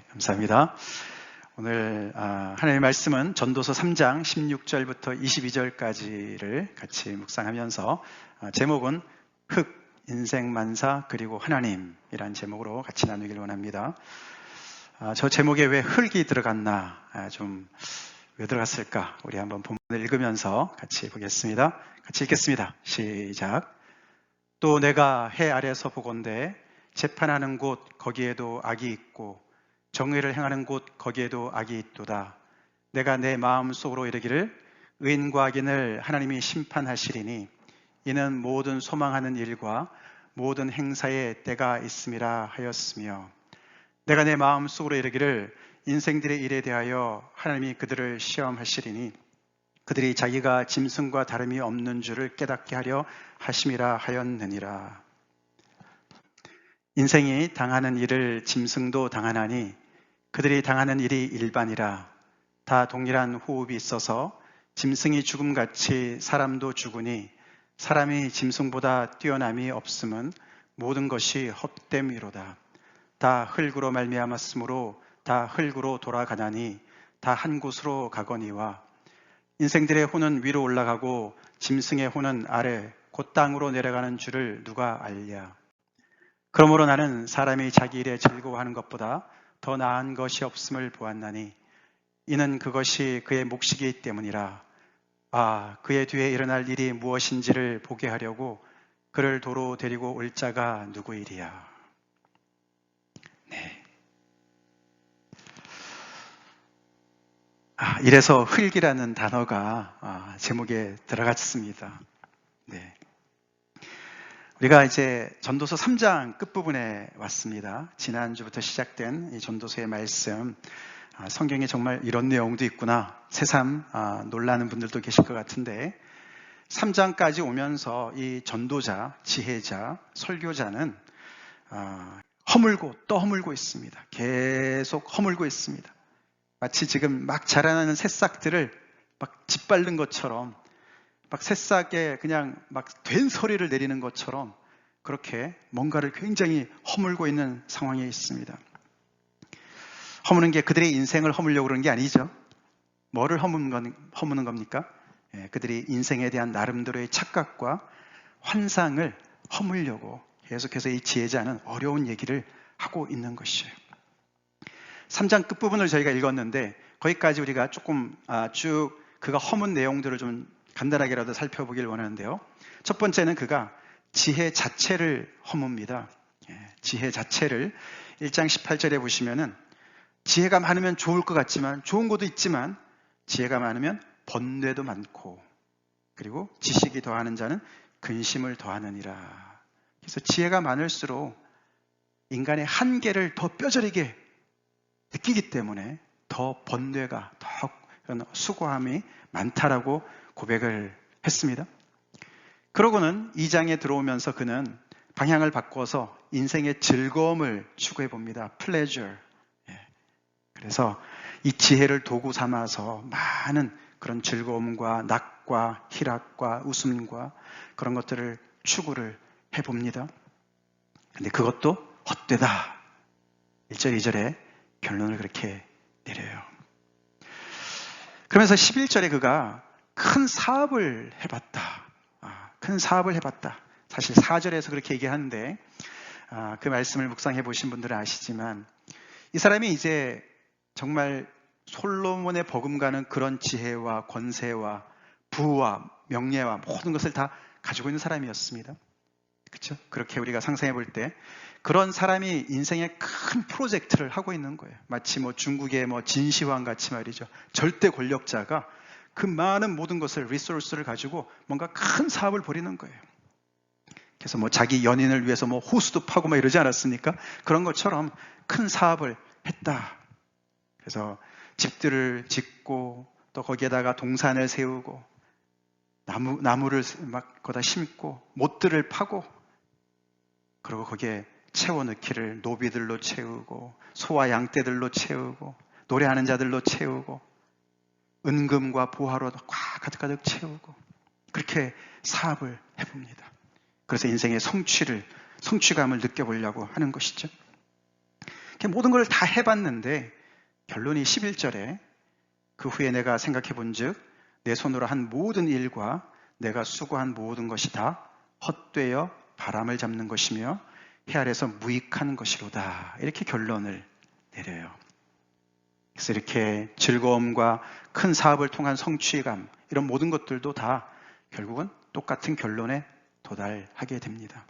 감사합니다. 오늘 하나님의 말씀은 전도서 3장 16절부터 22절까지를 같이 묵상하면서 제목은 흙, 인생 만사 그리고 하나님이란 제목으로 같이 나누길 원합니다. 저 제목에 왜 흙이 들어갔나, 왜 들어갔을까? 우리 한번 본문을 읽으면서 같이 보겠습니다. 같이 읽겠습니다. 시작. 또 내가 해 아래서 보건대 재판하는 곳 거기에도 악이 있고 정의를 행하는 곳 거기에도 악이 있도다. 내가 내 마음속으로 이르기를 의인과 악인을 하나님이 심판하시리니 이는 모든 소망하는 일과 모든 행사에 때가 있음이라 하였으며, 내가 내 마음속으로 이르기를 인생들의 일에 대하여 하나님이 그들을 시험하시리니 그들이 자기가 짐승과 다름이 없는 줄을 깨닫게 하려 하심이라 하였느니라. 인생이 당하는 일을 짐승도 당하나니 그들이 당하는 일이 일반이라. 다 동일한 호흡이 있어서 짐승이 죽음같이 사람도 죽으니 사람이 짐승보다 뛰어남이 없음은 모든 것이 헛됨이로다. 다 흙으로 말미암았으므로 다 흙으로 돌아가나니 다 한 곳으로 가거니와 인생들의 혼은 위로 올라가고 짐승의 혼은 아래 곧 땅으로 내려가는 줄을 누가 알랴. 그러므로 나는 사람이 자기 일에 즐거워하는 것보다 더 나은 것이 없음을 보았나니 이는 그것이 그의 몫이기 때문이라. 그의 뒤에 일어날 일이 무엇인지를 보게 하려고 그를 도로 데리고 올 자가 누구이리야. 네. 이래서 흙이라는 단어가 제목에 들어갔습니다. 네. 우리가 이제 전도서 3장 끝부분에 왔습니다. 지난주부터 시작된 이 전도서의 말씀, 성경에 정말 이런 내용도 있구나, 새삼 놀라는 분들도 계실 것 같은데, 3장까지 오면서 이 전도자, 지혜자, 설교자는 허물고 또 허물고 있습니다. 계속 허물고 있습니다. 마치 지금 막 자라나는 새싹들을 막 짓밟는 것처럼, 막 새싹에 그냥 막 된 소리를 내리는 것처럼 그렇게 뭔가를 굉장히 허물고 있는 상황에 있습니다. 허무는 게 그들의 인생을 허물려고 그러는 게 아니죠. 뭐를 허무는 겁니까? 그들이 인생에 대한 나름대로의 착각과 환상을 허물려고 계속해서 이 지혜자는 어려운 얘기를 하고 있는 것이에요. 3장 끝부분을 저희가 읽었는데 거기까지 우리가 조금 쭉 그가 허문 내용들을 좀 간단하게라도 살펴보길 원하는데요. 첫 번째는 그가 지혜 자체를 허뭅니다. 지혜 자체를 1장 18절에 보시면은 지혜가 많으면 좋을 것 같지만, 좋은 것도 있지만 지혜가 많으면 번뇌도 많고, 그리고 지식이 더하는 자는 근심을 더하느니라. 그래서 지혜가 많을수록 인간의 한계를 더 뼈저리게 느끼기 때문에 더 번뇌가, 더 수고함이 많다라고 고백을 했습니다. 그러고는 2장에 들어오면서 그는 방향을 바꿔서 인생의 즐거움을 추구해 봅니다. pleasure. 그래서 이 지혜를 도구 삼아서 많은 그런 즐거움과 낙과 희락과 웃음과 그런 것들을 추구를 해 봅니다. 근데 그것도 헛되다. 1절, 2절에 결론을 그렇게 내려요. 그러면서 11절에 그가 큰 사업을 해봤다. 큰 사업을 해봤다. 사실 4절에서 그렇게 얘기하는데 그 말씀을 묵상해 보신 분들은 아시지만 이 사람이 이제 정말 솔로몬의 버금가는 그런 지혜와 권세와 부와 명예와 모든 것을 다 가지고 있는 사람이었습니다. 그렇죠? 그렇게 우리가 상상해 볼 때 그런 사람이 인생의 큰 프로젝트를 하고 있는 거예요. 마치 중국의 진시황 같이 말이죠. 절대 권력자가 그 많은 모든 것을, 리소스를 가지고 뭔가 큰 사업을 벌이는 거예요. 그래서 자기 연인을 위해서 호수도 파고 이러지 않았습니까? 그런 것처럼 큰 사업을 했다. 그래서 집들을 짓고 또 거기에다가 동산을 세우고 나무를 막 거기다 심고 못들을 파고, 그리고 거기에 채워넣기를 노비들로 채우고 소와 양떼들로 채우고 노래하는 자들로 채우고 은금과 보화로 가득가득 채우고 그렇게 사업을 해봅니다. 그래서 인생의 성취감을 느껴보려고 하는 것이죠. 모든 걸 다 해봤는데 결론이 11절에 그 후에 내가 생각해 본즉 내 손으로 한 모든 일과 내가 수고한 모든 것이 다 헛되어 바람을 잡는 것이며 해 아래서 무익한 것이로다. 이렇게 결론을 내려요. 그래서 이렇게 즐거움과 큰 사업을 통한 성취감, 이런 모든 것들도 다 결국은 똑같은 결론에 도달하게 됩니다.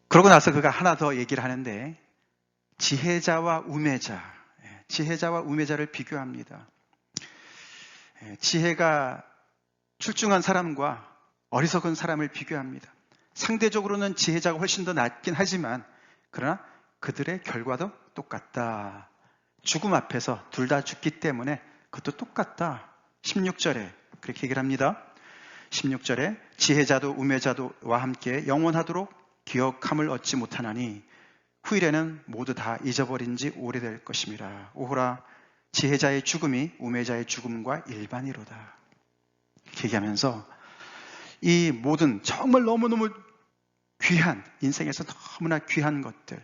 그러고 나서 그가 하나 더 얘기를 하는데 지혜자와 우매자를 비교합니다. 지혜가 출중한 사람과 어리석은 사람을 비교합니다. 상대적으로는 지혜자가 훨씬 더 낫긴 하지만 그러나 그들의 결과도 똑같다. 죽음 앞에서 둘 다 죽기 때문에 그것도 똑같다. 16절에 그렇게 얘기를 합니다. 16절에 지혜자도 우매자도와 함께 영원하도록 기억함을 얻지 못하나니 후일에는 모두 다 잊어버린 지 오래될 것임이라. 오호라 지혜자의 죽음이 우매자의 죽음과 일반이로다. 이렇게 얘기하면서 이 모든 정말 너무너무 귀한, 인생에서 너무나 귀한 것들,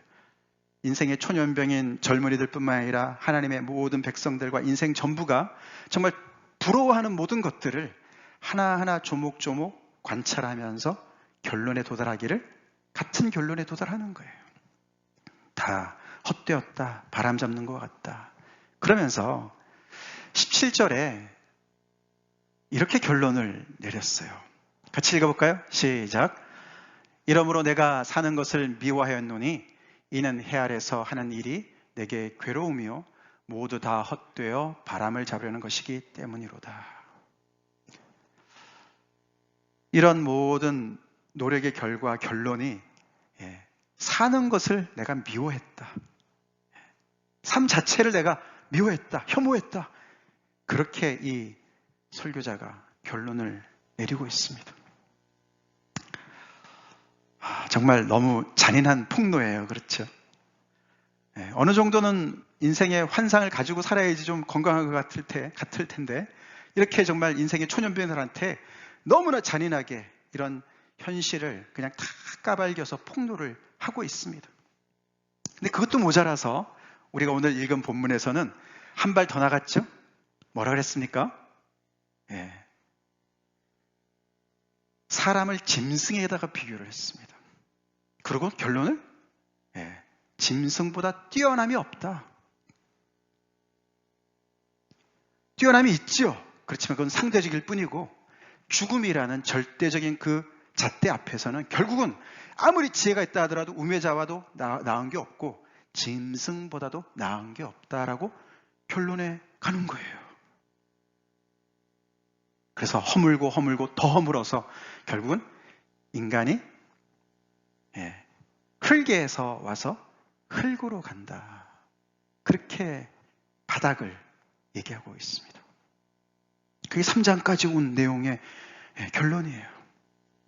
인생의 초년병인 젊은이들 뿐만 아니라 하나님의 모든 백성들과 인생 전부가 정말 부러워하는 모든 것들을 하나하나 조목조목 관찰하면서 결론에 도달하기를 같은 결론에 도달하는 거예요. 다 헛되었다, 바람 잡는 것 같다. 그러면서 17절에 이렇게 결론을 내렸어요. 같이 읽어볼까요? 시작. 이러므로 내가 사는 것을 미워하였노니 이는 해 아래서 하는 일이 내게 괴로우며 모두 다 헛되어 바람을 잡으려는 것이기 때문이로다. 이런 모든 노력의 결과 결론이 사는 것을 내가 미워했다. 삶 자체를 내가 미워했다. 혐오했다. 그렇게 이 설교자가 결론을 내리고 있습니다. 정말 너무 잔인한 폭로예요. 그렇죠? 어느 정도는 인생의 환상을 가지고 살아야지 좀 건강한 것 같을 텐데 이렇게 정말 인생의 초년병들한테 너무나 잔인하게 이런 현실을 그냥 다 까발겨서 폭로를 하고 있습니다. 근데 그것도 모자라서 우리가 오늘 읽은 본문에서는 한 발 더 나갔죠? 뭐라 그랬습니까? 사람을 짐승에다가 비교를 했습니다. 그리고 결론을 짐승보다 뛰어남이 없다. 뛰어남이 있죠. 그렇지만 그건 상대적일 뿐이고 죽음이라는 절대적인 그 잣대 앞에서는 결국은 아무리 지혜가 있다 하더라도 우매자와도 나은 게 없고 짐승보다도 나은 게 없다라고 결론에 가는 거예요. 그래서 허물고 더 허물어서 결국은 인간이 흙에서 와서 흙으로 간다. 그렇게 바닥을 얘기하고 있습니다. 그게 3장까지 온 내용의 결론이에요.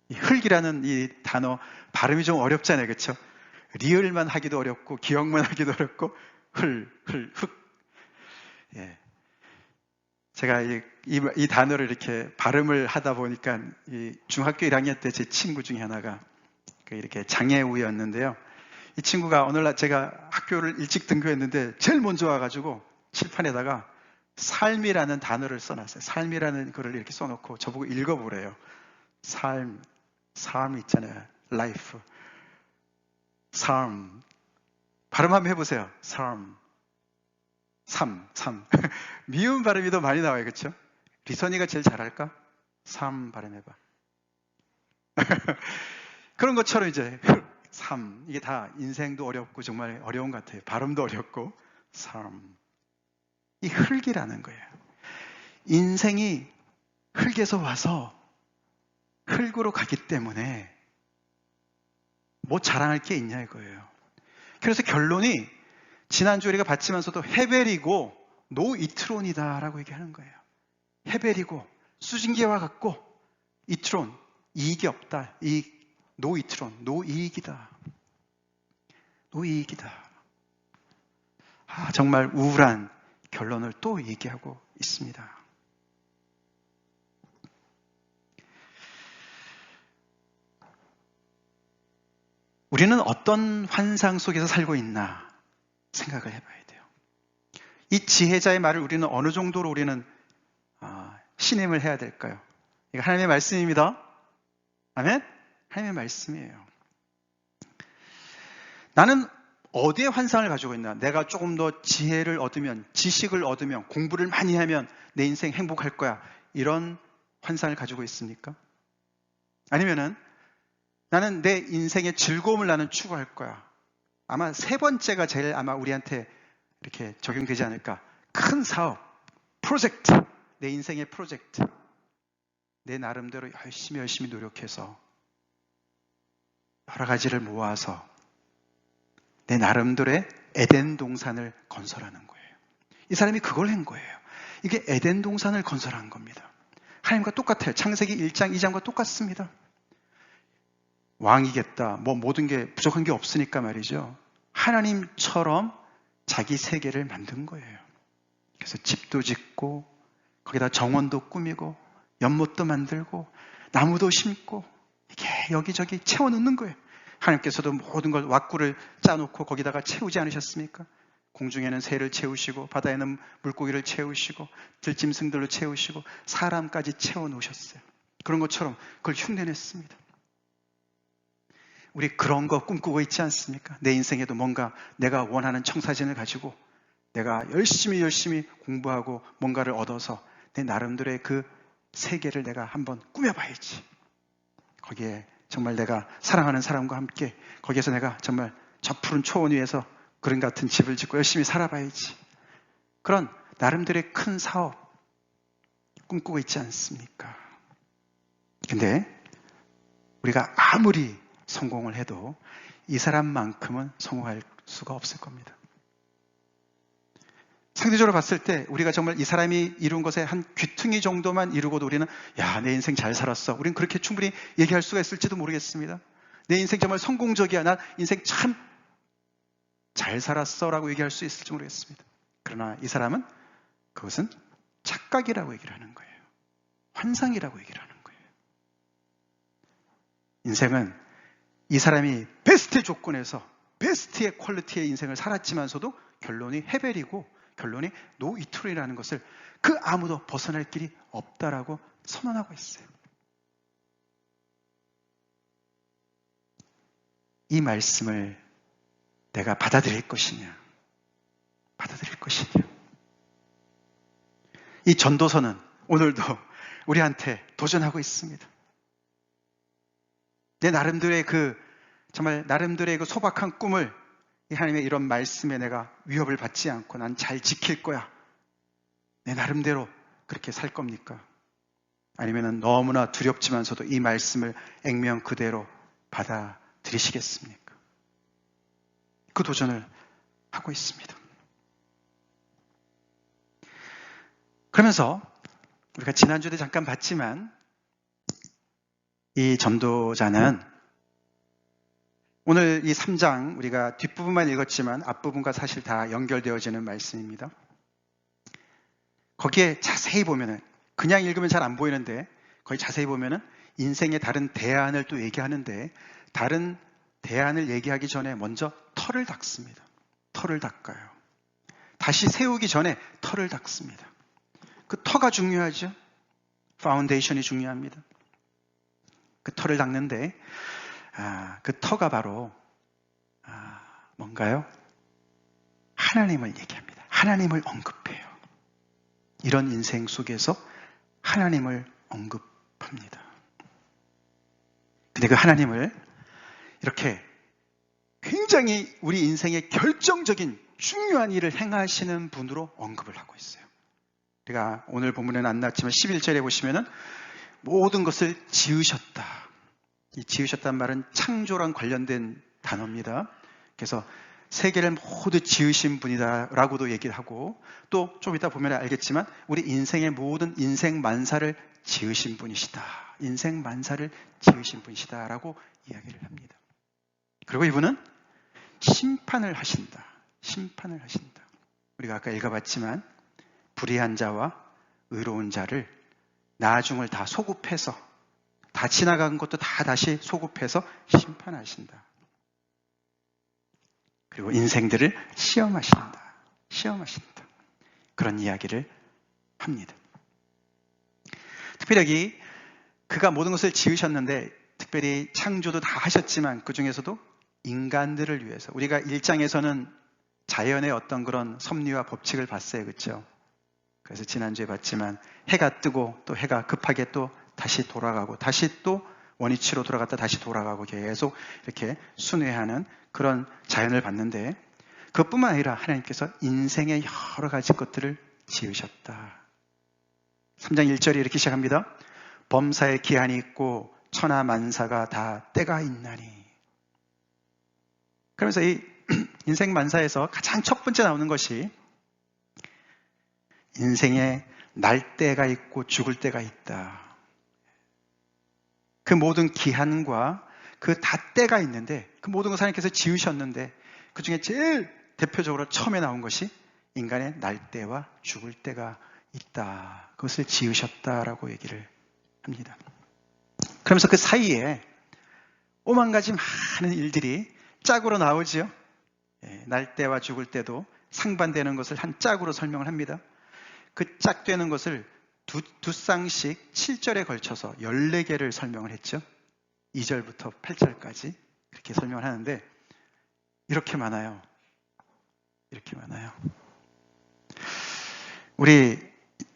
이 흙이라는 이 단어 발음이 좀 어렵잖아요. 그렇죠? 리을만 하기도 어렵고 기억만 하기도 어렵고 흙. 제가 이 단어를 이렇게 발음을 하다 보니까 이 중학교 1학년 때 제 친구 중에 하나가 이렇게 장애우였는데요. 이 친구가 오늘날 제가 학교를 일찍 등교했는데 제일 먼저 와가지고 칠판에다가 삶이라는 단어를 써놨어요. 삶이라는 글을 이렇게 써놓고 저보고 읽어보래요. 삶 있잖아요. life. 삶. 발음 한번 해보세요. 삶. 미음 발음이 더 많이 나와요. 그렇죠? 리선이가 제일 잘할까? 삶 발음해봐. 그런 것처럼 이제 삶. 이게 다 인생도 어렵고 정말 어려운 것 같아요. 발음도 어렵고 삶. 이 흙이라는 거예요. 인생이 흙에서 와서 흙으로 가기 때문에 뭐 자랑할 게 있냐 이거예요. 그래서 결론이 지난주 우리가 봤지만서도 헤벨이고 노이트론이다라고 얘기하는 거예요. 헤벨이고 수증기와 같고 이트론, 이익이 없다. 노이트론, 노이익이다. 노이익이다. 정말 우울한 결론을 또 얘기하고 있습니다. 우리는 어떤 환상 속에서 살고 있나 생각을 해봐야 돼요. 이 지혜자의 말을 우리는 어느 정도로 우리는 신임을 해야 될까요? 이거 하나님의 말씀입니다. 아멘? 하나님의 말씀이에요. 나는 어디에 환상을 가지고 있나? 내가 조금 더 지혜를 얻으면, 지식을 얻으면, 공부를 많이 하면 내 인생 행복할 거야. 이런 환상을 가지고 있습니까? 아니면은 나는 내 인생의 즐거움을 나는 추구할 거야. 아마 세 번째가 제일 아마 우리한테 이렇게 적용되지 않을까. 큰 사업, 프로젝트, 내 인생의 프로젝트. 내 나름대로 열심히 노력해서 여러 가지를 모아서 내 나름대로의 에덴 동산을 건설하는 거예요. 이 사람이 그걸 한 거예요. 이게 에덴 동산을 건설한 겁니다. 하나님과 똑같아요. 창세기 1장, 2장과 똑같습니다. 왕이겠다. 모든 게 부족한 게 없으니까 말이죠. 하나님처럼 자기 세계를 만든 거예요. 그래서 집도 짓고 거기다 정원도 꾸미고 연못도 만들고 나무도 심고 이게 여기저기 채워넣는 거예요. 하나님께서도 모든 걸 왁구를 짜놓고 거기다가 채우지 않으셨습니까? 공중에는 새를 채우시고 바다에는 물고기를 채우시고 들짐승들로 채우시고 사람까지 채워놓으셨어요. 그런 것처럼 그걸 흉내냈습니다. 우리 그런 거 꿈꾸고 있지 않습니까? 내 인생에도 뭔가 내가 원하는 청사진을 가지고 내가 열심히 공부하고 뭔가를 얻어서 내 나름대로의 그 세계를 내가 한번 꾸며봐야지. 거기에 정말 내가 사랑하는 사람과 함께 거기에서 내가 정말 저 푸른 초원 위에서 그런 같은 집을 짓고 열심히 살아봐야지. 그런 나름대로의 큰 사업 꿈꾸고 있지 않습니까? 근데 우리가 아무리 성공을 해도 이 사람만큼은 성공할 수가 없을 겁니다. 상대적으로 봤을 때 우리가 정말 이 사람이 이룬 것의 한 귀퉁이 정도만 이루고도 우리는 야, 내 인생 잘 살았어. 우리는 그렇게 충분히 얘기할 수가 있을지도 모르겠습니다. 내 인생 정말 성공적이야. 나 인생 참 잘 살았어 라고 얘기할 수 있을지 모르겠습니다. 그러나 이 사람은 그것은 착각이라고 얘기를 하는 거예요. 환상이라고 얘기를 하는 거예요. 인생은 이 사람이 베스트의 조건에서 베스트의 퀄리티의 인생을 살았지만서도 결론이 헤벨이고 결론이 노이트로라는 것을 그 아무도 벗어날 길이 없다라고 선언하고 있어요. 이 말씀을 내가 받아들일 것이냐? 이 전도서는 오늘도 우리한테 도전하고 있습니다. 내 나름대로의 정말 나름대로의 그 소박한 꿈을 이 하나님의 이런 말씀에 내가 위협을 받지 않고 난 잘 지킬 거야. 내 나름대로 그렇게 살 겁니까? 아니면 너무나 두렵지만서도 이 말씀을 액면 그대로 받아들이시겠습니까? 그 도전을 하고 있습니다. 그러면서 우리가 지난주에 잠깐 봤지만 이 전도자는 오늘 이 3장 우리가 뒷부분만 읽었지만 앞부분과 사실 다 연결되어지는 말씀입니다. 거기에 자세히 보면은 그냥 읽으면 잘 안 보이는데 거기 자세히 보면은 인생의 다른 대안을 또 얘기하는데 다른 대안을 얘기하기 전에 먼저 털을 닦습니다. 털을 닦아요. 다시 세우기 전에 털을 닦습니다. 그 터가 중요하죠. 파운데이션이 중요합니다. 그 털을 닦는데 그 터가 바로 뭔가요? 하나님을 얘기합니다. 하나님을 언급해요. 이런 인생 속에서 하나님을 언급합니다. 근데 그 하나님을 이렇게 굉장히 우리 인생의 결정적인 중요한 일을 행하시는 분으로 언급을 하고 있어요. 우리가 오늘 본문에는 안 나왔지만 11절에 보시면은 모든 것을 지으셨다. 이 지으셨다는 말은 창조랑 관련된 단어입니다. 그래서 세계를 모두 지으신 분이다라고도 얘기를 하고 또 좀 이따 보면 알겠지만 우리 인생의 모든 인생 만사를 지으신 분이시다. 인생 만사를 지으신 분이시다라고 이야기를 합니다. 그리고 이분은 심판을 하신다. 심판을 하신다. 우리가 아까 읽어봤지만 불의한 자와 의로운 자를 나중을 다 소급해서 다 지나간 것도 다 다시 소급해서 심판하신다. 그리고 인생들을 시험하신다. 시험하신다. 그런 이야기를 합니다. 특별히 여기 그가 모든 것을 지으셨는데 특별히 창조도 다 하셨지만 그 중에서도 인간들을 위해서 우리가 1장에서는 자연의 어떤 그런 섭리와 법칙을 봤어요. 그렇죠? 그래서 지난주에 봤지만 해가 뜨고 또 해가 급하게 또 다시 돌아가고 다시 또 원위치로 돌아갔다 다시 돌아가고 계속 이렇게 순회하는 그런 자연을 봤는데 그것뿐만 아니라 하나님께서 인생의 여러 가지 것들을 지으셨다. 3장 1절이 이렇게 시작합니다. 범사에 기한이 있고 천하 만사가 다 때가 있나니. 그러면서 이 인생 만사에서 가장 첫 번째 나오는 것이 인생에 날 때가 있고 죽을 때가 있다. 그 모든 기한과 그 다 때가 있는데 그 모든 것을 하나님께서 지으셨는데 그 중에 제일 대표적으로 처음에 나온 것이 인간의 날 때와 죽을 때가 있다. 그것을 지으셨다라고 얘기를 합니다. 그러면서 그 사이에 오만 가지 많은 일들이 짝으로 나오죠. 날 때와 죽을 때도 상반되는 것을 한 짝으로 설명을 합니다. 그 짝되는 것을 두 쌍씩 7절에 걸쳐서 14개를 설명을 했죠. 2절부터 8절까지 그렇게 설명을 하는데 이렇게 많아요. 이렇게 많아요. 우리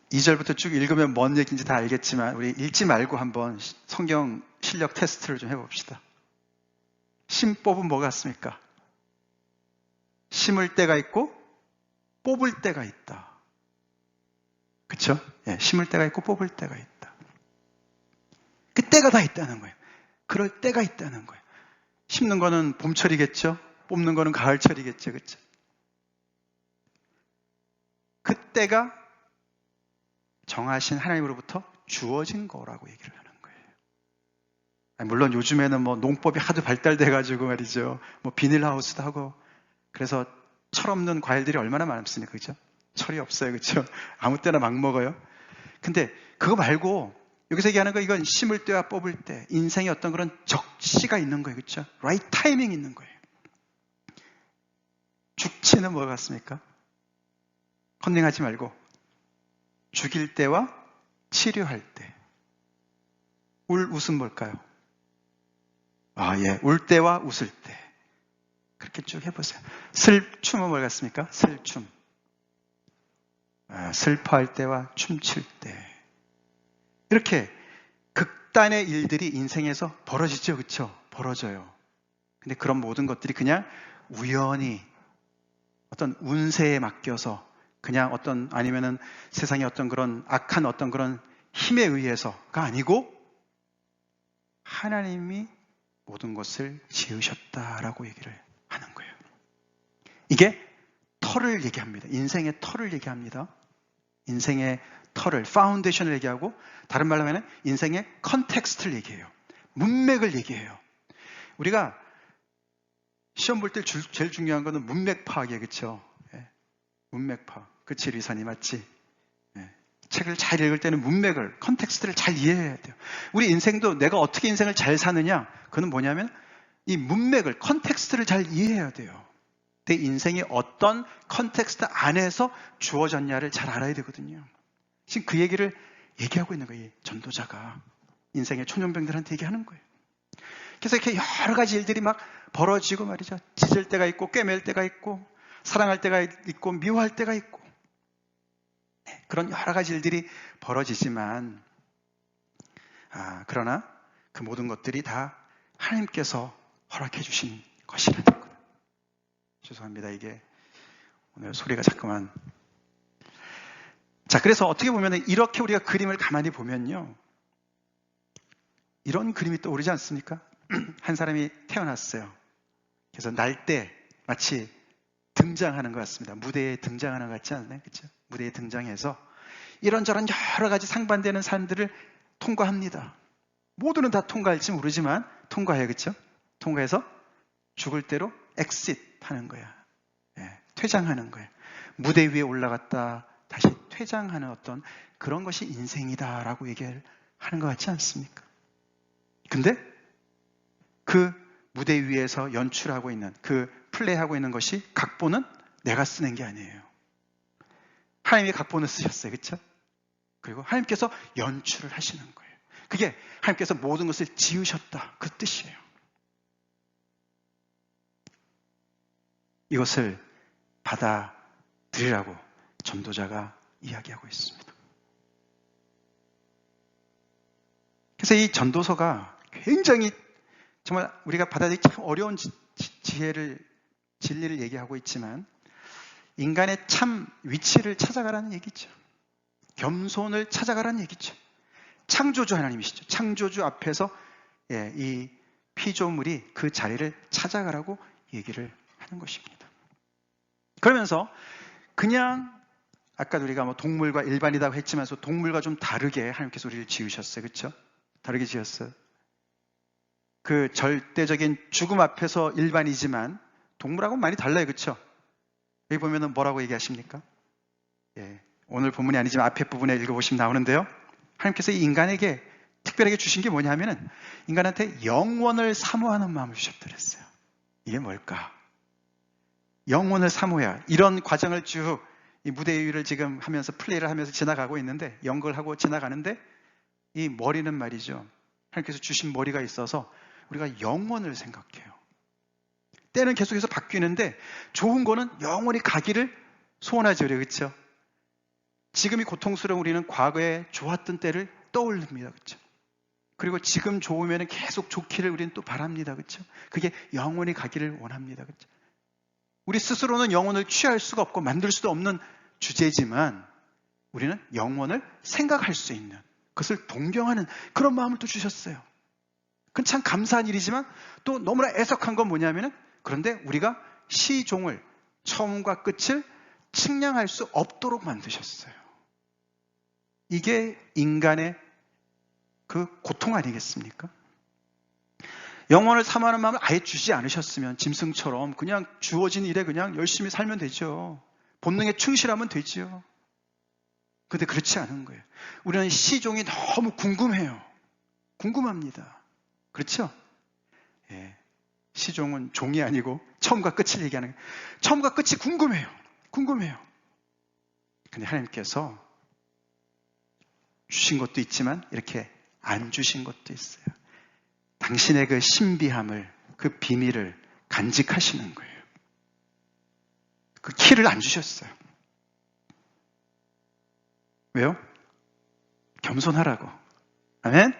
2절부터 쭉 읽으면 뭔 얘기인지 다 알겠지만 우리 읽지 말고 한번 성경 실력 테스트를 좀 해봅시다. 심 뽑은 뭐 같습니까? 심을 때가 있고 뽑을 때가 있다. 그렇죠? 예, 심을 때가 있고 뽑을 때가 있다. 그 때가 다 있다는 거예요. 그럴 때가 있다는 거예요. 심는 거는 봄철이겠죠? 뽑는 거는 가을철이겠죠? 그렇죠? 그 때가 정하신 하나님으로부터 주어진 거라고 얘기를 하는 거예요. 물론 요즘에는 뭐 농법이 하도 발달돼가지고 말이죠. 뭐 비닐하우스도 하고 그래서 철없는 과일들이 얼마나 많습니까? 그죠? 철이 없어요. 그죠? 아무 때나 막 먹어요. 근데 그거 말고 여기서 얘기하는 거 이건 심을 때와 뽑을 때 인생에 어떤 그런 적시가 있는 거예요. 그죠? right 타이밍이 있는 거예요. 죽치는 뭐 같습니까? 컨닝하지 말고 죽일 때와 치료할 때. 웃음 뭘까요? 예. 울 때와 웃을 때. 그렇게 쭉 해보세요. 춤은 뭘 같습니까? 슬춤. 슬퍼할 때와 춤출 때. 이렇게 극단의 일들이 인생에서 벌어지죠. 그렇죠? 벌어져요. 근데 그런 모든 것들이 그냥 우연히 어떤 운세에 맡겨서 그냥 아니면은 세상의 어떤 그런 악한 어떤 그런 힘에 의해서가 아니고 하나님이 모든 것을 지으셨다라고 얘기를 하는 거예요. 이게 터를 얘기합니다. 인생의 터를 얘기합니다. 인생의 터를, 파운데이션을 얘기하고 다른 말로 하면 인생의 컨텍스트를 얘기해요. 문맥을 얘기해요. 우리가 시험 볼 때 제일 중요한 거는 문맥 파악이에요. 그렇죠? 문맥 파악. 그치, 리사님 맞지? 책을 잘 읽을 때는 문맥을, 컨텍스트를 잘 이해해야 돼요. 우리 인생도 내가 어떻게 인생을 잘 사느냐? 그건 뭐냐면 이 문맥을, 컨텍스트를 잘 이해해야 돼요. 내 인생이 어떤 컨텍스트 안에서 주어졌냐를 잘 알아야 되거든요. 지금 그 얘기를 얘기하고 있는 거예요. 이 전도자가 인생의 초년병들한테 얘기하는 거예요. 그래서 이렇게 여러 가지 일들이 막 벌어지고 말이죠. 짖을 때가 있고 꿰맬 때가 있고 사랑할 때가 있고 미워할 때가 있고 그런 여러 가지 일들이 벌어지지만 그러나 그 모든 것들이 다 하나님께서 허락해 주신 것이라는 거예요. 죄송합니다. 이게 오늘 소리가 자꾸만. 자, 그래서 어떻게 보면 이렇게 우리가 그림을 가만히 보면요. 이런 그림이 떠오르지 않습니까? 한 사람이 태어났어요. 그래서 날 때 마치 등장하는 것 같습니다. 무대에 등장하는 것 같지 않나요? 그렇죠? 무대에 등장해서 이런저런 여러 가지 상반되는 삶들을 통과합니다. 모두는 다 통과할지 모르지만 통과해요. 그렇죠? 통과해서 죽을 대로 엑싯 하는 거야. 퇴장하는 거예요. 무대 위에 올라갔다 다시 퇴장하는 어떤 그런 것이 인생이다라고 얘기를 하는 것 같지 않습니까? 근데 그 무대 위에서 연출하고 있는 그 플레이하고 있는 것이 각본은 내가 쓰는 게 아니에요. 하나님이 각본을 쓰셨어요. 그렇죠? 그리고 하나님께서 연출을 하시는 거예요. 그게 하나님께서 모든 것을 지으셨다. 그 뜻이에요. 이것을 받아들이라고 전도자가 이야기하고 있습니다. 그래서 이 전도서가 굉장히 정말 우리가 받아들이기 참 어려운 진리를 얘기하고 있지만 인간의 참 위치를 찾아가라는 얘기죠. 겸손을 찾아가라는 얘기죠. 창조주 하나님이시죠. 창조주 앞에서 이 피조물이 그 자리를 찾아가라고 얘기를 하는 것입니다. 그러면서 그냥 아까 우리가 뭐 동물과 일반이라고 했지만서 동물과 좀 다르게 하나님께서 우리를 지으셨어요. 그렇죠? 다르게 지었어요. 그 절대적인 죽음 앞에서 일반이지만 동물하고는 많이 달라요. 그렇죠? 여기 보면은 뭐라고 얘기하십니까? 오늘 본문이 아니지만 앞에 부분에 읽어보시면 나오는데요. 하나님께서 이 인간에게 특별하게 주신 게 뭐냐면은 인간한테 영원을 사모하는 마음을 주셨더랬어요. 이게 뭘까? 영원을 사모해야. 이런 과정을 쭉 이 무대 위를 지금 하면서 플레이를 하면서 지나가고 있는데 연극을 하고 지나가는데 이 머리는 말이죠. 하나님께서 주신 머리가 있어서 우리가 영원을 생각해요. 때는 계속해서 바뀌는데 좋은 거는 영원히 가기를 소원하죠. 그렇죠? 지금이 고통스러운 우리는 과거에 좋았던 때를 떠올립니다. 그렇죠? 그리고 지금 좋으면 계속 좋기를 우리는 또 바랍니다. 그렇죠? 그게 영원히 가기를 원합니다. 그렇죠? 우리 스스로는 영혼을 취할 수가 없고 만들 수도 없는 주제지만 우리는 영혼을 생각할 수 있는 그것을 동경하는 그런 마음을 또 주셨어요. 그건 참 감사한 일이지만 또 너무나 애석한 건 뭐냐면은 그런데 우리가 시종을 처음과 끝을 측량할 수 없도록 만드셨어요. 이게 인간의 그 고통 아니겠습니까? 영원을 사모하는 마음을 아예 주지 않으셨으면 짐승처럼 그냥 주어진 일에 그냥 열심히 살면 되죠. 본능에 충실하면 되죠. 그런데 그렇지 않은 거예요. 우리는 시종이 너무 궁금해요. 궁금합니다. 그렇죠? 시종은 종이 아니고 처음과 끝을 얘기하는 거예요. 처음과 끝이 궁금해요. 궁금해요. 근데 하나님께서 주신 것도 있지만 이렇게 안 주신 것도 있어요. 당신의 그 신비함을, 그 비밀을 간직하시는 거예요. 그 키를 안 주셨어요. 왜요? 겸손하라고. 아멘?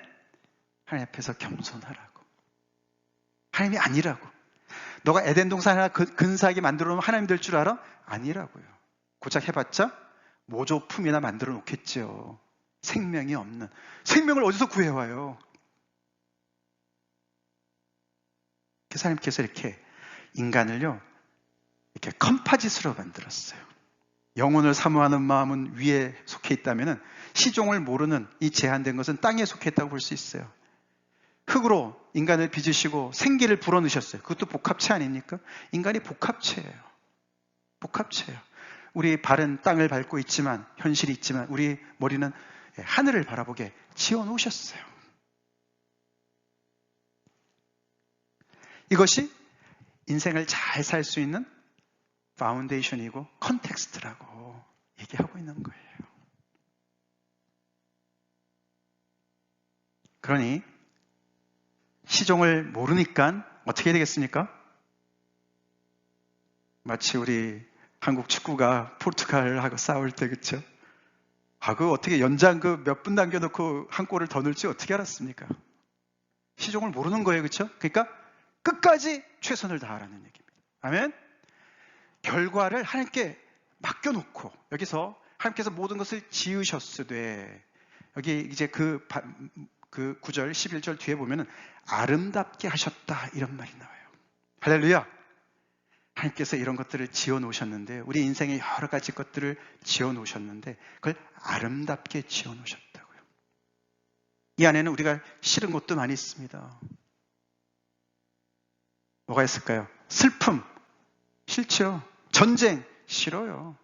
하나님 앞에서 겸손하라고. 하나님이 아니라고. 너가 에덴 동산 하나 근사하게 만들어 놓으면 하나님 될 줄 알아? 아니라고요. 고작 해봤자 모조품이나 만들어 놓겠죠. 생명이 없는. 생명을 어디서 구해와요? 그래서 하나님께서 이렇게 인간을요, 이렇게 컴파짓으로 만들었어요. 영혼을 사모하는 마음은 위에 속해 있다면 시종을 모르는 이 제한된 것은 땅에 속해 있다고 볼 수 있어요. 흙으로 인간을 빚으시고 생기를 불어넣으셨어요. 그것도 복합체 아닙니까? 인간이 복합체예요. 복합체예요. 우리 발은 땅을 밟고 있지만, 현실이 있지만 우리 머리는 하늘을 바라보게 지어놓으셨어요. 이것이 인생을 잘 살 수 있는 파운데이션이고 컨텍스트라고 얘기하고 있는 거예요. 그러니 시종을 모르니까 어떻게 해야 되겠습니까? 마치 우리 한국 축구가 포르투갈하고 싸울 때 그렇죠? 그 어떻게 연장 몇 분 남겨놓고 한 골을 더 넣을지 어떻게 알았습니까? 시종을 모르는 거예요. 그렇죠? 그러니까 끝까지 최선을 다하라는 얘기입니다. 아멘? 결과를 하나님께 맡겨놓고 여기서 하나님께서 모든 것을 지으셨으되 여기 이제 그 9절 11절 뒤에 보면은 아름답게 하셨다 이런 말이 나와요. 할렐루야. 하나님께서 이런 것들을 지어 놓으셨는데 우리 인생의 여러 가지 것들을 지어 놓으셨는데 그걸 아름답게 지어 놓으셨다고요. 이 안에는 우리가 싫은 것도 많이 있습니다. 뭐가 있을까요? 슬픔 싫죠. 전쟁 싫어요.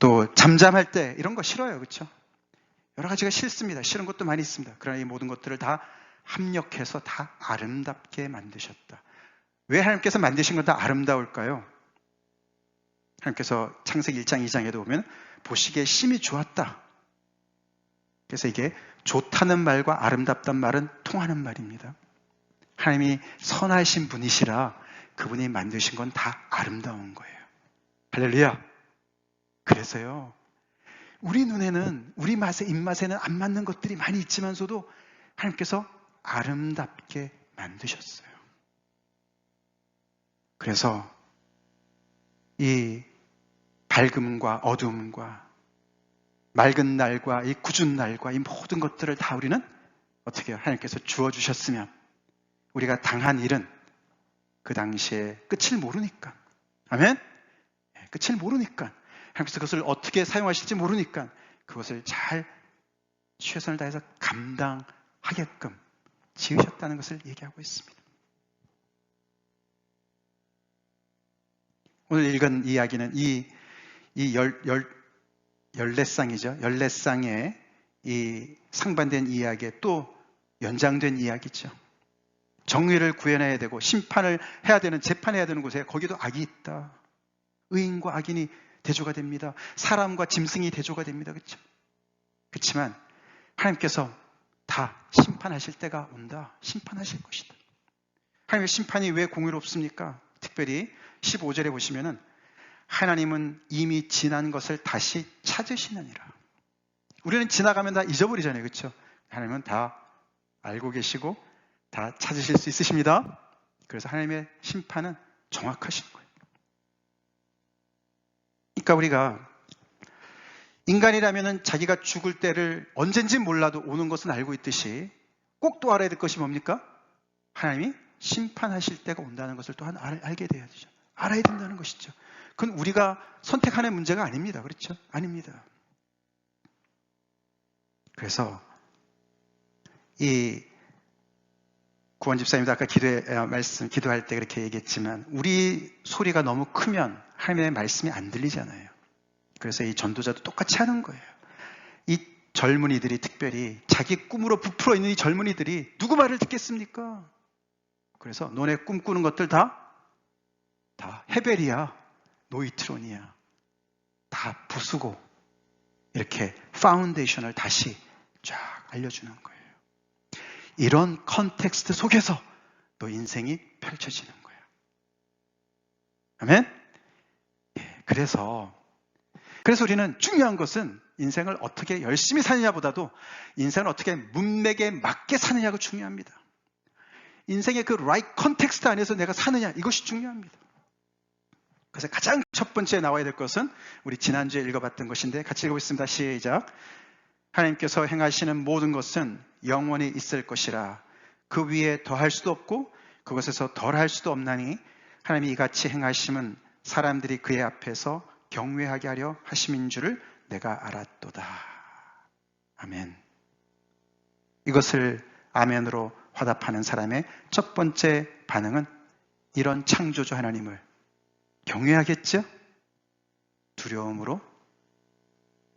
또 잠잠할 때 이런 거 싫어요. 그렇죠? 여러 가지가 싫습니다. 싫은 것도 많이 있습니다. 그러나 이 모든 것들을 다 합력해서 다 아름답게 만드셨다. 왜 하나님께서 만드신 건 다 아름다울까요? 하나님께서 창세기 1장 2장에도 보면 보시기에 심히 좋았다. 그래서 이게 좋다는 말과 아름답다는 말은 통하는 말입니다. 하나님이 선하신 분이시라 그분이 만드신 건 다 아름다운 거예요. 할렐루야. 그래서요, 우리 눈에는, 우리 입맛에는 안 맞는 것들이 많이 있지만서도 하나님께서 아름답게 만드셨어요. 그래서 이 밝음과 어두움과 맑은 날과 이 굳은 날과 이 모든 것들을 다 우리는 어떻게 하나님께서 주어주셨으면 우리가 당한 일은 그 당시에 끝을 모르니까, 아멘? 끝을 모르니까, 하나님께서 그것을 어떻게 사용하실지 모르니까 그것을 잘 최선을 다해서 감당하게끔 지으셨다는 것을 얘기하고 있습니다. 오늘 읽은 이야기는 이 14쌍이죠. 14쌍의 이 상반된 이야기에 또 연장된 이야기죠. 정의를 구현해야 되고 심판을 해야 되는, 재판해야 되는 곳에 거기도 악이 있다. 의인과 악인이 대조가 됩니다. 사람과 짐승이 대조가 됩니다. 그렇죠? 그렇지만 하나님께서 다 심판하실 때가 온다. 심판하실 것이다. 하나님의 심판이 왜 공의롭습니까? 특별히 15절에 보시면은 하나님은 이미 지난 것을 다시 찾으시느니라. 우리는 지나가면 다 잊어버리잖아요. 그렇죠? 하나님은 다 알고 계시고 다 찾으실 수 있으십니다. 그래서 하나님의 심판은 정확하신 거예요. 그러니까 우리가 인간이라면 자기가 죽을 때를 언젠지 몰라도 오는 것은 알고 있듯이 꼭 또 알아야 될 것이 뭡니까? 하나님이 심판하실 때가 온다는 것을 또한 알게 돼야 되죠. 알아야 된다는 것이죠. 그건 우리가 선택하는 문제가 아닙니다. 그렇죠? 아닙니다. 그래서 이 구원 집사님도 아까 기도할 때 그렇게 얘기했지만 우리 소리가 너무 크면 하나님의 말씀이 안 들리잖아요. 그래서 이 전도자도 똑같이 하는 거예요. 이 젊은이들이 특별히 자기 꿈으로 부풀어 있는 이 젊은이들이 누구 말을 듣겠습니까? 그래서 너네 꿈꾸는 것들 다 헤벨이야, 노이트론이야. 다 부수고 이렇게 파운데이션을 다시 쫙 알려주는 거예요. 이런 컨텍스트 속에서 너 인생이 펼쳐지는 거예요. 아멘? 그래서 우리는 중요한 것은 인생을 어떻게 열심히 사느냐보다도 인생을 어떻게 문맥에 맞게 사느냐가 중요합니다. 인생의 그 right 컨텍스트 안에서 내가 사느냐, 이것이 중요합니다. 그래서 가장 첫 번째 나와야 될 것은 우리 지난주에 읽어봤던 것인데 같이 읽어보겠습니다. 시작. 하나님께서 행하시는 모든 것은 영원히 있을 것이라. 그 위에 더할 수도 없고 그것에서 덜할 수도 없나니 하나님이 이같이 행하심은 사람들이 그의 앞에서 경외하게 하려 하심인 줄을 내가 알았도다. 아멘. 이것을 아멘으로 화답하는 사람의 첫 번째 반응은 이런 창조주 하나님을 경외하겠죠? 두려움으로,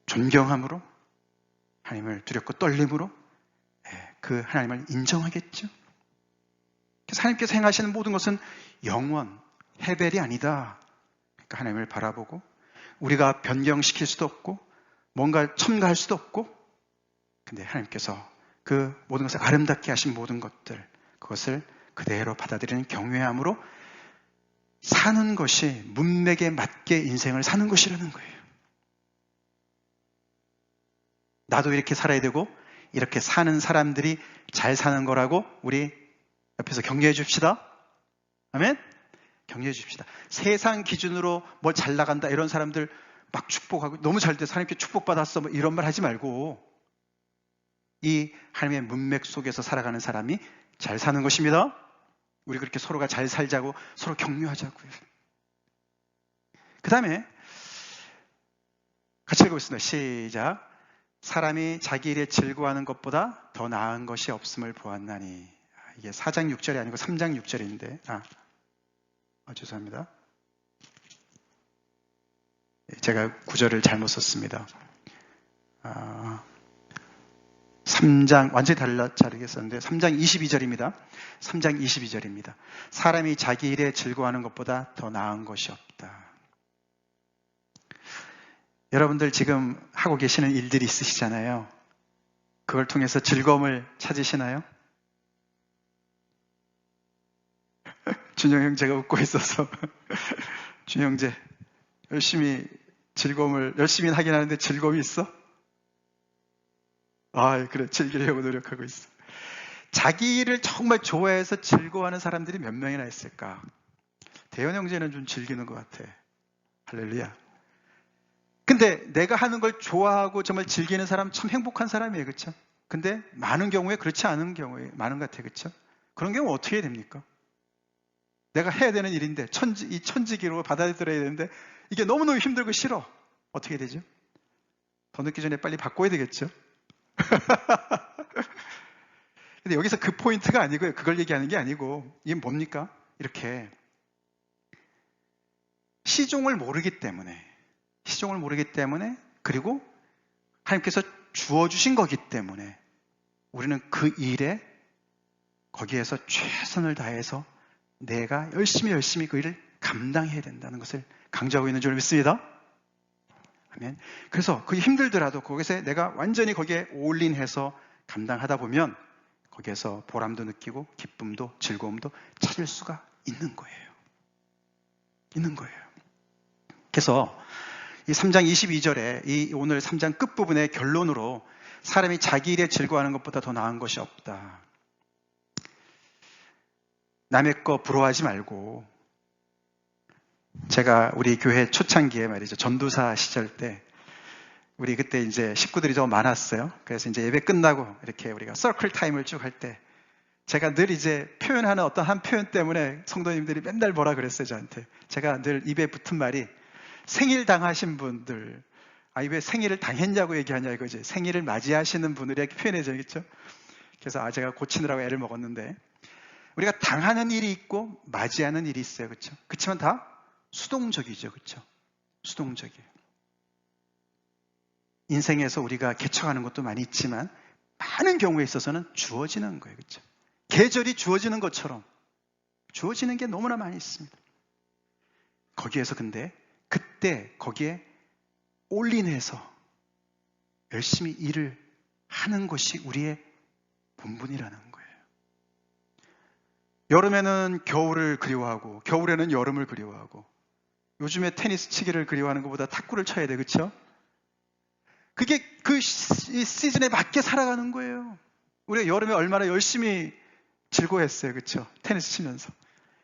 존경함으로, 하나님을 두렵고 떨림으로 그 하나님을 인정하겠죠? 그래서 하나님께서 행하시는 모든 것은 영원, 헤벨이 아니다. 그러니까 하나님을 바라보고 우리가 변경시킬 수도 없고 뭔가 첨가할 수도 없고 근데 하나님께서 그 모든 것을 아름답게 하신 모든 것들 그것을 그대로 받아들이는 경외함으로 사는 것이 문맥에 맞게 인생을 사는 것이라는 거예요. 나도 이렇게 살아야 되고 이렇게 사는 사람들이 잘 사는 거라고 우리 옆에서 격려해 줍시다. 아멘? 격려해 줍시다. 세상 기준으로 뭐 잘 나간다 이런 사람들 막 축복하고 너무 잘 돼서 하나님께 축복받았어 뭐 이런 말 하지 말고 이 하나님의 문맥 속에서 살아가는 사람이 잘 사는 것입니다. 우리 그렇게 서로가 잘 살자고 서로 격려하자고요. 그 다음에 같이 읽어보겠습니다. 시작. 사람이 자기 일에 즐거워하는 것보다 더 나은 것이 없음을 보았나니. 이게 4장 6절이 아니고 3장 6절인데 죄송합니다. 제가 구절을 잘못 썼습니다. 3장 완전히 다르겠었는데 3장 22절입니다. 3장 22절입니다. 사람이 자기 일에 즐거워하는 것보다 더 나은 것이 없다. 여러분들 지금 하고 계시는 일들이 있으시잖아요. 그걸 통해서 즐거움을 찾으시나요? 준영 형제가 웃고 있어서 준영 형제 열심히 즐거움을 열심히 하긴 하는데 즐거움이 있어? 아, 그래, 즐기려고 노력하고 있어. 자기 일을 정말 좋아해서 즐거워하는 사람들이 몇 명이나 있을까? 대현 형제는 좀 즐기는 것 같아. 할렐루야. 근데 내가 하는 걸 좋아하고 정말 즐기는 사람 참 행복한 사람이에요, 그렇죠? 근데 많은 경우에 그렇지 않은 경우에 많은 것 같아요, 그렇죠? 그런 경우 어떻게 해야 됩니까? 내가 해야 되는 일인데 이 천지기로 받아들여야 되는데 이게 너무너무 힘들고 싫어. 어떻게 되죠? 더 늦기 전에 빨리 바꿔야 되겠죠? 근데 여기서 그 포인트가 아니고요. 그걸 얘기하는 게 아니고 이게 뭡니까? 이렇게 시종을 모르기 때문에 그리고 하나님께서 주어주신 거기 때문에 우리는 그 일에 거기에서 최선을 다해서 내가 열심히 그 일을 감당해야 된다는 것을 강조하고 있는 줄 믿습니다. 아멘. 그래서 그게 힘들더라도 거기서 내가 완전히 거기에 올인해서 감당하다 보면 거기에서 보람도 느끼고 기쁨도 즐거움도 찾을 수가 있는 거예요. 그래서 이 3장 22절에 이 오늘 3장 끝부분의 결론으로 사람이 자기 일에 즐거워하는 것보다 더 나은 것이 없다. 남의 거 부러워하지 말고, 제가 우리 교회 초창기에 말이죠. 전도사 시절 때 우리 그때 이제 식구들이 좀 많았어요. 그래서 이제 예배 끝나고 이렇게 우리가 서클 타임을 쭉 할 때 제가 늘 이제 표현하는 어떤 한 표현 때문에 성도님들이 맨날 뭐라 그랬어요, 저한테. 제가 늘 입에 붙은 말이 생일 당하신 분들, 아니 왜 생일을 당했냐고 얘기하냐 이거지. 생일을 맞이하시는 분들에게 표현해줘야겠죠. 그래서 제가 고치느라고 애를 먹었는데 우리가 당하는 일이 있고 맞이하는 일이 있어요, 그렇죠? 그렇지만 다 수동적이죠, 그렇죠? 수동적이에요. 인생에서 우리가 개척하는 것도 많이 있지만 많은 경우에 있어서는 주어지는 거예요, 그렇죠? 계절이 주어지는 것처럼 주어지는 게 너무나 많이 있습니다. 거기에서 근데 그때 거기에 올인해서 열심히 일을 하는 것이 우리의 본분이라는 거예요. 여름에는 겨울을 그리워하고 겨울에는 여름을 그리워하고 요즘에 테니스 치기를 그리워하는 것보다 탁구를 쳐야 돼, 그렇죠? 그게 그 시즌에 맞게 살아가는 거예요. 우리가 여름에 얼마나 열심히 즐거워했어요, 그렇죠? 테니스 치면서.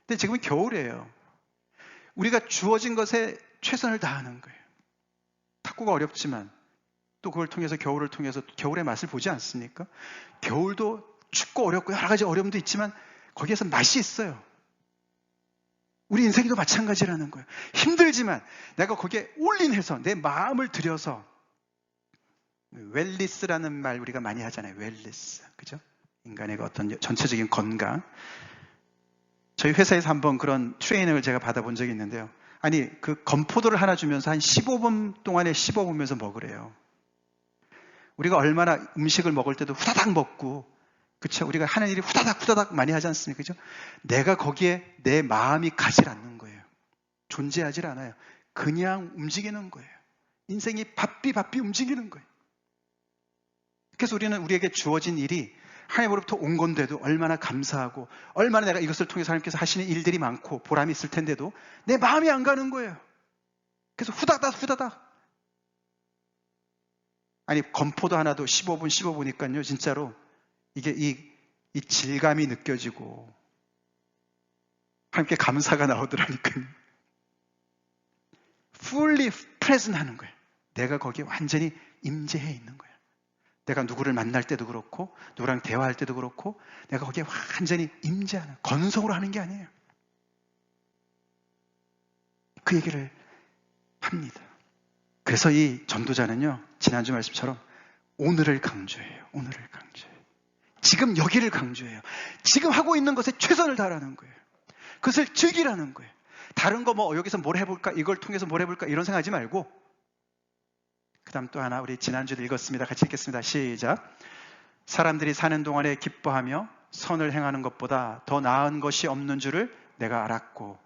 근데 지금은 겨울이에요. 우리가 주어진 것에 최선을 다하는 거예요. 탁구가 어렵지만 또 그걸 통해서 겨울을 통해서 겨울의 맛을 보지 않습니까? 겨울도 춥고 어렵고 여러 가지 어려움도 있지만 거기에서 맛이 있어요. 우리 인생도 마찬가지라는 거예요. 힘들지만 내가 거기에 올인해서 내 마음을 들여서, 웰리스라는 말 우리가 많이 하잖아요. 웰리스, 그죠? 인간의 어떤 전체적인 건강. 저희 회사에서 한번 그런 트레이닝을 제가 받아본 적이 있는데요. 아니, 그 건포도를 하나 주면서 한 15분 동안에 씹어보면서 먹으래요. 우리가 얼마나 음식을 먹을 때도 후다닥 먹고, 그쵸? 우리가 하는 일이 후다닥 많이 하지 않습니까? 그죠? 내가 거기에 내 마음이 가지 않는 거예요. 존재하지 않아요. 그냥 움직이는 거예요. 인생이 바삐 움직이는 거예요. 그래서 우리는 우리에게 주어진 일이 하나님으로부터 온 건데도 얼마나 감사하고 얼마나 내가 이것을 통해서 하나님께서 하시는 일들이 많고 보람이 있을 텐데도 내 마음이 안 가는 거예요. 그래서 후다닥. 아니, 건포도 하나도 15분 씹어보니까요, 진짜로 이게 이 질감이 느껴지고 함께 감사가 나오더라니까요. fully present 하는 거예요. 내가 거기에 완전히 임재해 있는 거예요. 내가 누구를 만날 때도 그렇고 누구랑 대화할 때도 그렇고 내가 거기에 완전히 임재하는, 건성으로 하는 게 아니에요. 그 얘기를 합니다. 그래서 이 전도자는요, 지난주 말씀처럼 오늘을 강조해요. 지금 여기를 강조해요. 지금 하고 있는 것에 최선을 다하라는 거예요. 그것을 즐기라는 거예요. 다른 거 여기서 뭘 해볼까, 이걸 통해서 뭘 해볼까 이런 생각하지 말고, 그 다음 또 하나 우리 지난주도 읽었습니다. 같이 읽겠습니다. 시작. 사람들이 사는 동안에 기뻐하며 선을 행하는 것보다 더 나은 것이 없는 줄을 내가 알았고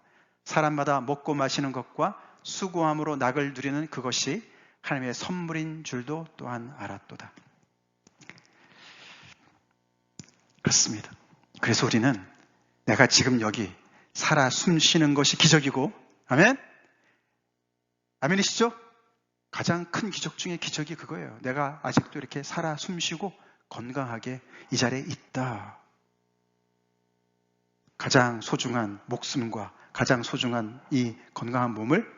사람마다 먹고 마시는 것과 수고함으로 낙을 누리는 그것이 하나님의 선물인 줄도 또한 알았도다. 그렇습니다. 그래서 우리는 내가 지금 여기 살아 숨 쉬는 것이 기적이고, 아멘? 아멘이시죠? 가장 큰 기적 중에 기적이 그거예요. 내가 아직도 이렇게 살아 숨 쉬고 건강하게 이 자리에 있다. 가장 소중한 목숨과 가장 소중한 이 건강한 몸을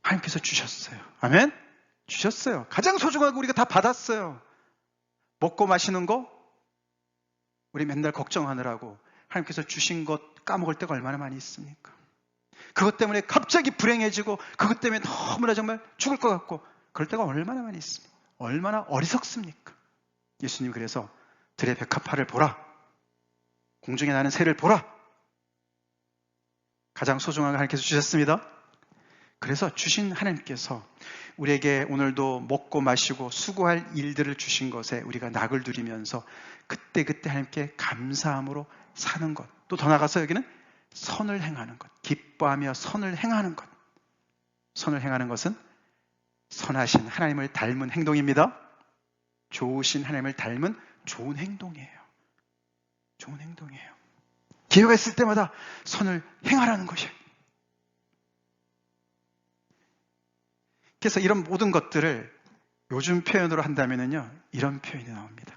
하나님께서 주셨어요. 아멘? 주셨어요. 가장 소중하고 우리가 다 받았어요. 먹고 마시는 거 우리 맨날 걱정하느라고 하나님께서 주신 것 까먹을 때가 얼마나 많이 있습니까? 그것 때문에 갑자기 불행해지고 그것 때문에 너무나 정말 죽을 것 같고 그럴 때가 얼마나 많이 있습니까? 얼마나 어리석습니까? 예수님 그래서 들의 백합화를 보라. 공중에 나는 새를 보라. 가장 소중한 걸 하나님께서 주셨습니다. 그래서 주신 하나님께서 우리에게 오늘도 먹고 마시고 수고할 일들을 주신 것에 우리가 낙을 누리면서 그때그때 하나님께 감사함으로 사는 것. 또 더 나아가서 여기는 선을 행하는 것. 기뻐하며 선을 행하는 것. 선을 행하는 것은 선하신 하나님을 닮은 행동입니다. 좋으신 하나님을 닮은 좋은 행동이에요. 좋은 행동이에요. 기회가 있을 때마다 선을 행하라는 것이에요. 그래서 이런 모든 것들을 요즘 표현으로 한다면요, 이런 표현이 나옵니다.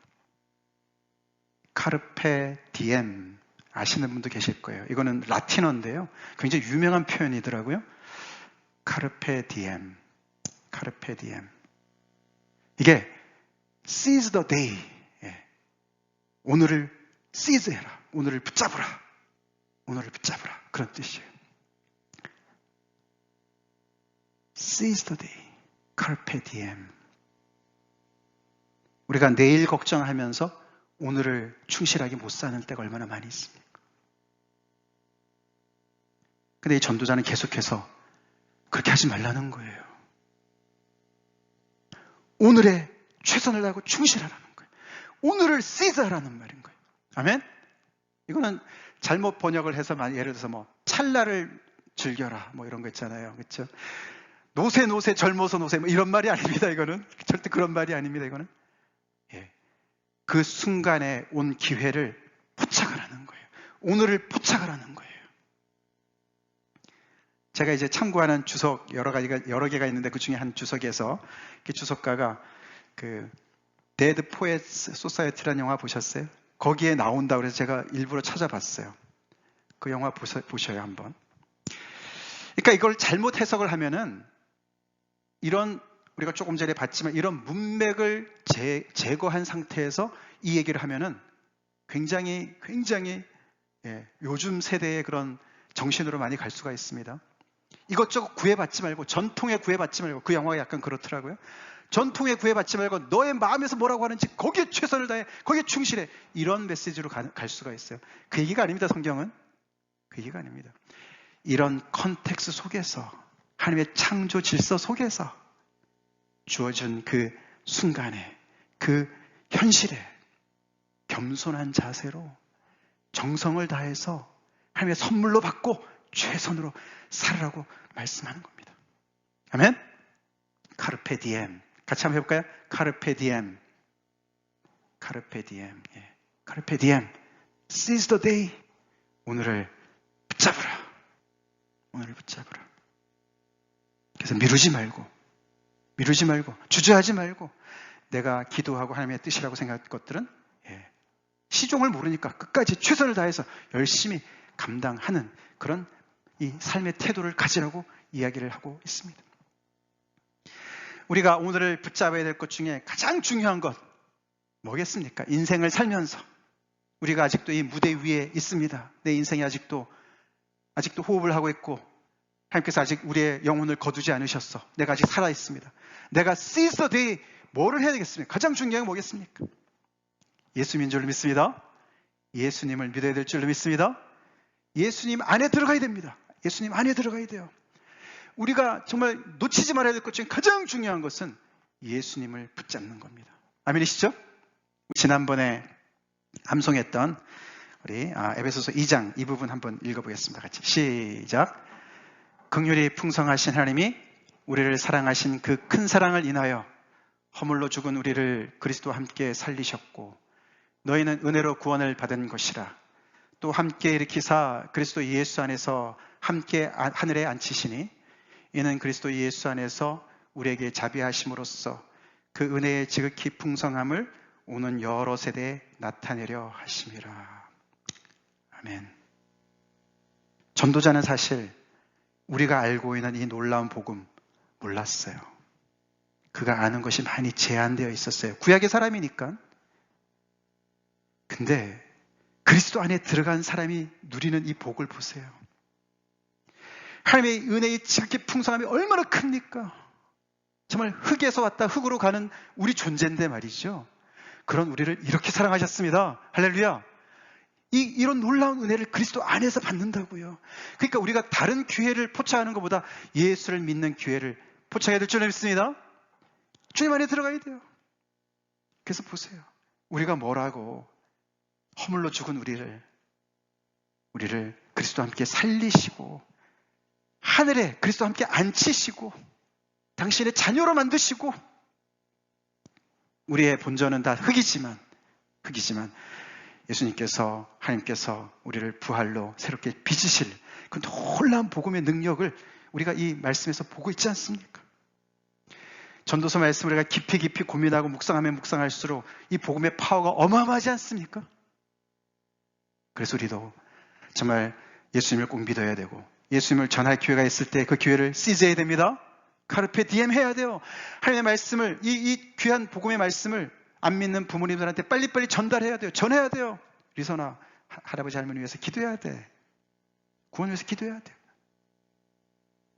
카르페 디엠. 아시는 분도 계실 거예요. 이거는 라틴어인데요. 굉장히 유명한 표현이더라고요. 카르페 디엠. 카르페 디엠. 이게 seize the day. 예. 오늘을 seize 해라. 오늘을 붙잡으라. 오늘을 붙잡으라. 그런 뜻이에요. seize the day. carpe diem. 우리가 내일 걱정하면서 오늘을 충실하게 못 사는 때가 얼마나 많이 있습니까? 근데 이 전도자는 계속해서 그렇게 하지 말라는 거예요. 오늘에 최선을 다하고 충실하라는 거예요. 오늘을 seize하라는 말인 거예요. 아멘? 이거는 잘못 번역을 해서 예를 들어서 뭐 찰나를 즐겨라 뭐 이런 거 있잖아요. 그렇죠? 노세 젊어서 노세 뭐 이런 말이 아닙니다. 이거는 절대 그런 말이 아닙니다. 이거는 예. 그 순간에 온 기회를 포착하라는 거예요. 오늘을 포착하라는 거예요. 제가 이제 참고하는 주석 여러 개가 있는데 그 중에 한 주석에서 그 주석가가 그 Dead Poets Society라는 영화 보셨어요? 거기에 나온다고 해서 제가 일부러 찾아봤어요. 그 영화 보셔요 한번. 그러니까 이걸 잘못 해석을 하면은 이런 우리가 조금 전에 봤지만 이런 문맥을 제거한 상태에서 이 얘기를 하면은 굉장히 요즘 세대의 그런 정신으로 많이 갈 수가 있습니다. 이것저것 구애받지 말고 전통에 구애받지 말고 그 영화가 약간 그렇더라고요. 전통에 구애받지 말고 너의 마음에서 뭐라고 하는지 거기에 최선을 다해 거기에 충실해 이런 메시지로 갈 수가 있어요. 그 얘기가 아닙니다. 성경은 그 얘기가 아닙니다. 이런 컨텍스트 속에서 하나님의 창조 질서 속에서 주어진 그 순간에 그 현실에 겸손한 자세로 정성을 다해서 하나님의 선물로 받고 최선으로 살으라고 말씀하는 겁니다. 아멘? 카르페 디엠. 같이 한번 해볼까요? 카르페 디엠. 카르페 디엠. 예. 카르페 디엠. Seize the day. 오늘을 붙잡으라. 오늘을 붙잡으라. 그래서 미루지 말고 주저하지 말고 내가 기도하고 하나님의 뜻이라고 생각할 것들은 시종을 모르니까 끝까지 최선을 다해서 열심히 감당하는 그런 이 삶의 태도를 가지라고 이야기를 하고 있습니다. 우리가 오늘을 붙잡아야 될 것 중에 가장 중요한 것 뭐겠습니까? 인생을 살면서 우리가 아직도 이 무대 위에 있습니다. 내 인생이 아직도 호흡을 하고 있고 하나님께서 아직 우리의 영혼을 거두지 않으셨어. 내가 아직 살아있습니다. 내가 seize the day 뭐를 해야 되겠습니까? 가장 중요한 게 뭐겠습니까? 예수님인 줄로 믿습니다. 예수님을 믿어야 될 줄로 믿습니다. 예수님 안에 들어가야 됩니다. 예수님 안에 들어가야 돼요. 우리가 정말 놓치지 말아야 될 것 중에 가장 중요한 것은 예수님을 붙잡는 겁니다. 아멘이시죠? 지난번에 암송했던 우리 에베소서 2장 이 부분 한번 읽어보겠습니다. 같이 시작. 긍휼이 풍성하신 하나님이 우리를 사랑하신 그 큰 사랑을 인하여 허물로 죽은 우리를 그리스도와 함께 살리셨고 너희는 은혜로 구원을 받은 것이라. 또 함께 일으키사 그리스도 예수 안에서 함께 하늘에 앉히시니 이는 그리스도 예수 안에서 우리에게 자비하심으로써 그 은혜의 지극히 풍성함을 오는 여러 세대에 나타내려 하심이라. 아멘. 전도자는 사실 우리가 알고 있는 이 놀라운 복음 몰랐어요. 그가 아는 것이 많이 제한되어 있었어요. 구약의 사람이니까. 근데 그리스도 안에 들어간 사람이 누리는 이 복을 보세요. 하나님의 은혜의 지극히 풍성함이 얼마나 큽니까? 정말 흙에서 왔다 흙으로 가는 우리 존재인데 말이죠. 그런 우리를 이렇게 사랑하셨습니다. 할렐루야. 이런 놀라운 은혜를 그리스도 안에서 받는다고요. 그러니까 우리가 다른 기회를 포착하는 것보다 예수를 믿는 기회를 포착해야 될 줄 믿습니다. 주님 안에 들어가야 돼요. 그래서 보세요. 우리가 뭐라고 허물로 죽은 우리를 그리스도와 함께 살리시고 하늘에 그리스도와 함께 앉히시고 당신의 자녀로 만드시고 우리의 본전은 다 흙이지만 예수님께서 하나님께서 우리를 부활로 새롭게 빚으실 그 놀라운 복음의 능력을 우리가 이 말씀에서 보고 있지 않습니까? 전도서 말씀을 우리가 깊이 고민하고 묵상하면 묵상할수록 이 복음의 파워가 어마어마하지 않습니까? 그래서 우리도 정말 예수님을 꼭 믿어야 되고 예수님을 전할 기회가 있을 때 그 기회를 시즈해야 됩니다. 카르페 디엠 해야 돼요. 하나님의 말씀을 이 귀한 복음의 말씀을 안 믿는 부모님들한테 빨리빨리 전달해야 돼요. 전해야 돼요. 리선아, 할아버지 할머니 위해서 기도해야 돼. 구원 위해서 기도해야 돼요.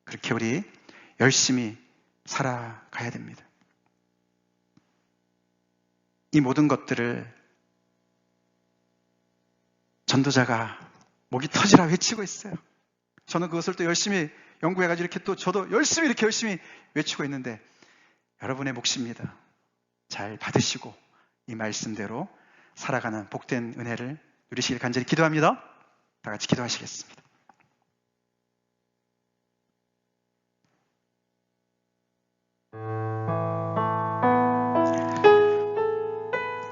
그렇게 우리 열심히 살아가야 됩니다. 이 모든 것들을 전도자가 목이 터지라 외치고 있어요. 저는 그것을 또 열심히 연구해가지고 이렇게 또 저도 열심히 외치고 있는데 여러분의 몫입니다. 잘 받으시고 이 말씀대로 살아가는 복된 은혜를 누리시길 간절히 기도합니다. 다 같이 기도하시겠습니다.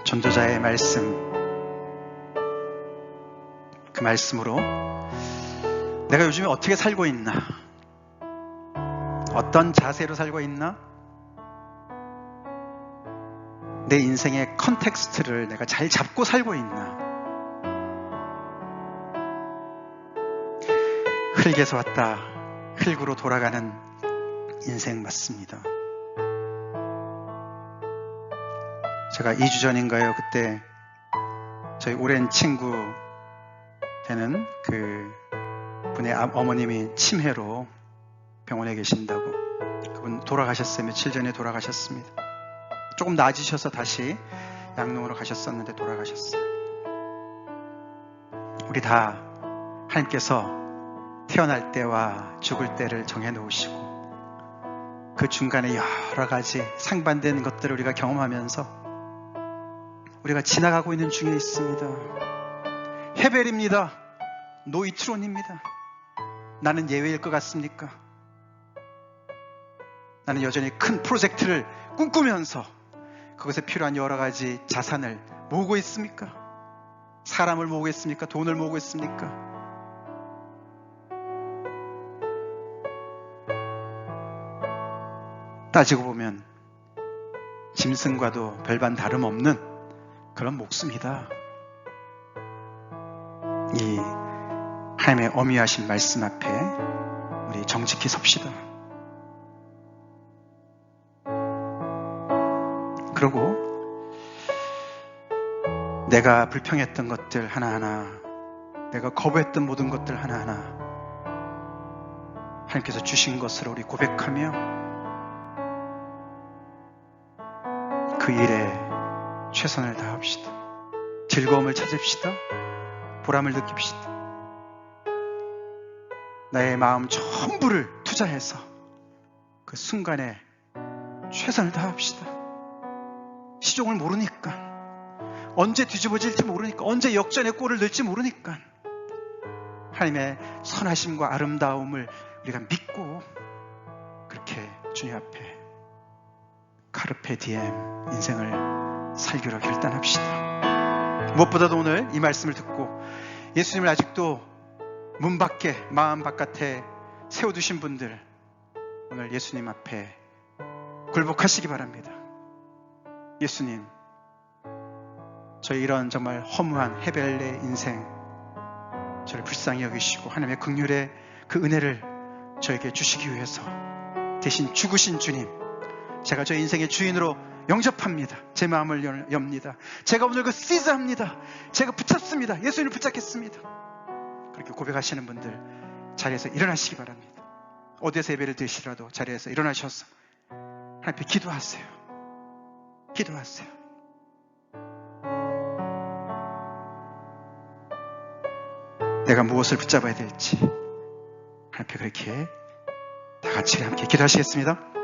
전도자의 말씀, 그 말씀으로 내가 요즘에 어떻게 살고 있나? 어떤 자세로 살고 있나? 내 인생의 컨텍스트를 내가 잘 잡고 살고 있나? 흙에서 왔다 흙으로 돌아가는 인생 맞습니다. 제가 2주 전인가요? 그때 저희 오랜 친구 되는 그 분의 어머님이 치매로 병원에 계신다고. 그분 돌아가셨어요. 며칠 전에 돌아가셨습니다. 조금 나아지셔서 다시 양농으로 가셨었는데 돌아가셨어요. 우리 다 하나님께서 태어날 때와 죽을 때를 정해놓으시고 그 중간에 여러 가지 상반된 것들을 우리가 경험하면서 우리가 지나가고 있는 중에 있습니다. 헤벨입니다. 노이트론입니다. 나는 예외일 것 같습니까? 나는 여전히 큰 프로젝트를 꿈꾸면서 그것에 필요한 여러 가지 자산을 모으고 있습니까? 사람을 모으고 있습니까? 돈을 모으고 있습니까? 따지고 보면 짐승과도 별반 다름없는 그런 목숨이다. 이 하나님의 어미하신 말씀 앞에 우리 정직히 섭시다. 그리고 내가 불평했던 것들 하나하나, 내가 거부했던 모든 것들 하나하나 하나님께서 주신 것으로 우리 고백하며 그 일에 최선을 다합시다. 즐거움을 찾읍시다. 보람을 느낍시다. 나의 마음 전부를 투자해서 그 순간에 최선을 다합시다. 시종을 모르니까 언제 뒤집어질지 모르니까, 언제 역전의 골을 넣을지 모르니까 하나님의 선하심과 아름다움을 우리가 믿고 그렇게 주님 앞에 카르페 디엠 인생을 살기로 결단합시다. 무엇보다도 오늘 이 말씀을 듣고 예수님을 아직도 문 밖에, 마음 바깥에 세워두신 분들, 오늘 예수님 앞에 굴복하시기 바랍니다. 예수님, 저희 이런 정말 허무한 헤벨의 인생, 저를 불쌍히 여기시고 하나님의 긍휼의 그 은혜를 저에게 주시기 위해서 대신 죽으신 주님, 제가 저 인생의 주인으로 영접합니다. 제 마음을 엽니다. 제가 오늘 그 시즈합니다. 제가 붙잡습니다. 예수님을 붙잡겠습니다. 그렇게 고백하시는 분들 자리에서 일어나시기 바랍니다. 어디에서 예배를 드시더라도 자리에서 일어나셔서 하나님 앞에 기도하세요. 기도하세요. 내가 무엇을 붙잡아야 될지 하나님 앞에 그렇게 다 같이 함께 기도하시겠습니다.